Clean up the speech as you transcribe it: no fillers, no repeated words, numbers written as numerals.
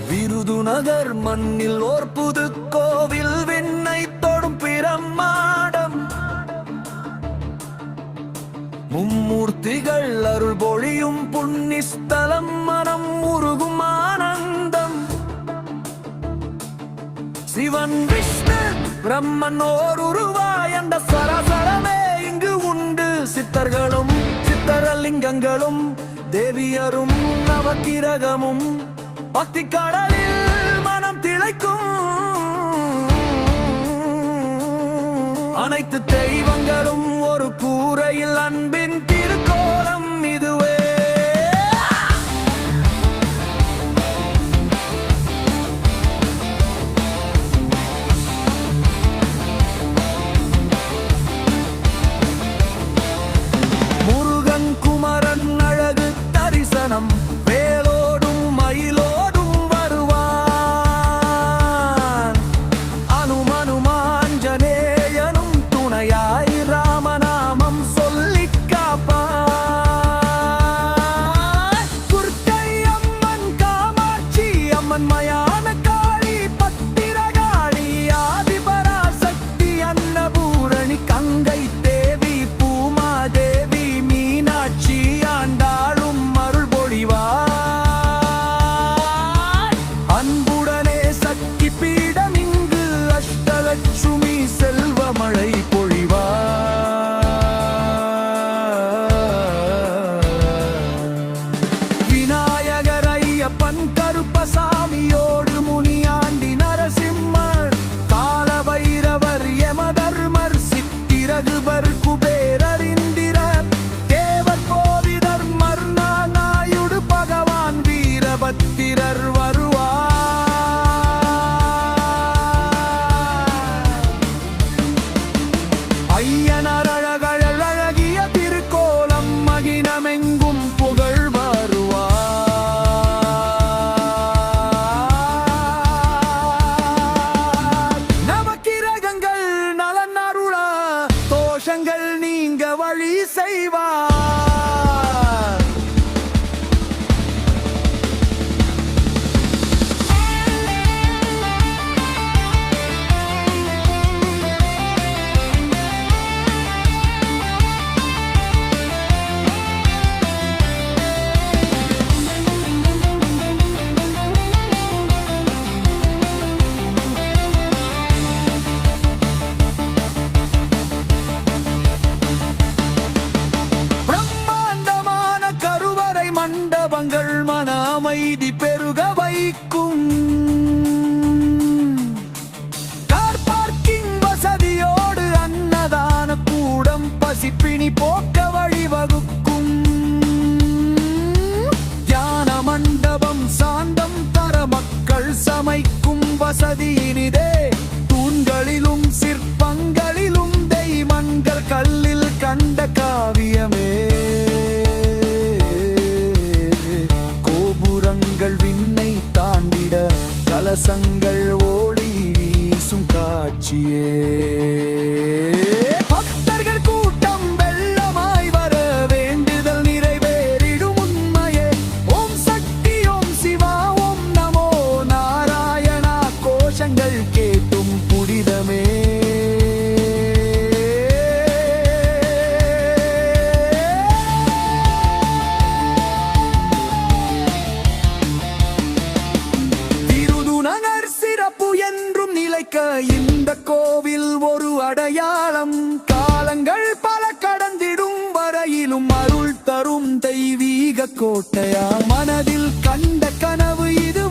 விருதுநகர் மண்ணில் ஓர் புது கோவில் விண்ணை தொடும் பிரம்மாடம் மும்மூர்த்திகள் அருள் பொழியும் புண்ணிஸ்தலம் மனம் உருகும் ஆனந்தம் சிவன் விஷ்ணு பிரம்மன் ஓர் உருவாய் அந்த சரசரமே இங்கு உண்டு சித்தர்களும் சித்தரலிங்கங்களும் தேவியரும் நவக்கிரகமும் பக்தி கடலில் மனம் திளைக்கும் அனைத்து தெய்வங்களும் ஒரு கூரையில் அன்பின் திருக்கோலம் இதுவே முருகன் குமரன் அழகு தரிசனம் வேலோடும் மயிலோடும் வருவான் அனுமனுமாஞ்சனேயனும் துணையாய் ராமநாமம் சொல்லி காப்பான் குர்க்கை அம்மன் காமாட்சி அம்மன் மயான காளி பத்திரகாளி ஆதிபராசக்தி அன்னபூரணி கங்கை தேவி பூமாதேவி மீனாட்சி ஆண்டாளும் அருள் பொழிவார் அன்புடனே சக்தி பீடம் இங்கு அஷ்டலட்சுமி செல்வமழை பொழிவார் விநாயகர் ஐயப்பன் கருப்பசாமியோடு முனியாண்டி நரசிம்மர் காலபைரவர் யமதர்மர் சித்திரகுபர் குபேரர் இந்திரர் தேவர் கோவிதர் மர்ணா நாயுடு பகவான் வீரபத்திரர் வருவார் ஐயனார் அழகழல் அழகிய திருக்கோலம் மகினமெங்கும் புகழ் வருவார் நவக்கிரகங்கள் நலன் அருள தோஷங்கள் நீங்க வழி செய்வார் பிரம்மாண்டமான கருவறை மண்டபங்கள் மன அமைதி பெருக வைக்கும் கார் பார்க்கிங் வசதியோடு அன்னதான கூடம் பசிப்பினி போக்க வழிவகுக்கும் தியான மண்டபம் சாந்தம் தர மக்கள் சமைக்கும் வசதி இனிதே தூண்களிலும் சிற்பங்களிலும் தெய்வங்கள் கல்லில் கண்ட காவியமே கோபுரங்கள் விண்ணை தாண்டிட கலசங்கள் ஓடி வீசும் காட்சியே பக்தர்கள் கூட்டம் வெள்ளமாய் வர வேண்டுதல் நிறைவேறிடும் உண்மையே ஓம் சக்தி ஓம் சிவா ஓம் நமோ நாராயணா கோஷங்கள் கேட்டும் புனிதமே விருதுநகர் சிறப்பு என்றும் நிலைக்க இந்த கோவில் ஒரு அடையாளம் காலங்கள் பல கடந்திடும் வரையிலும் அருள் தரும் தெய்வீக கோட்டையா மனதில் கண்ட கனவு இது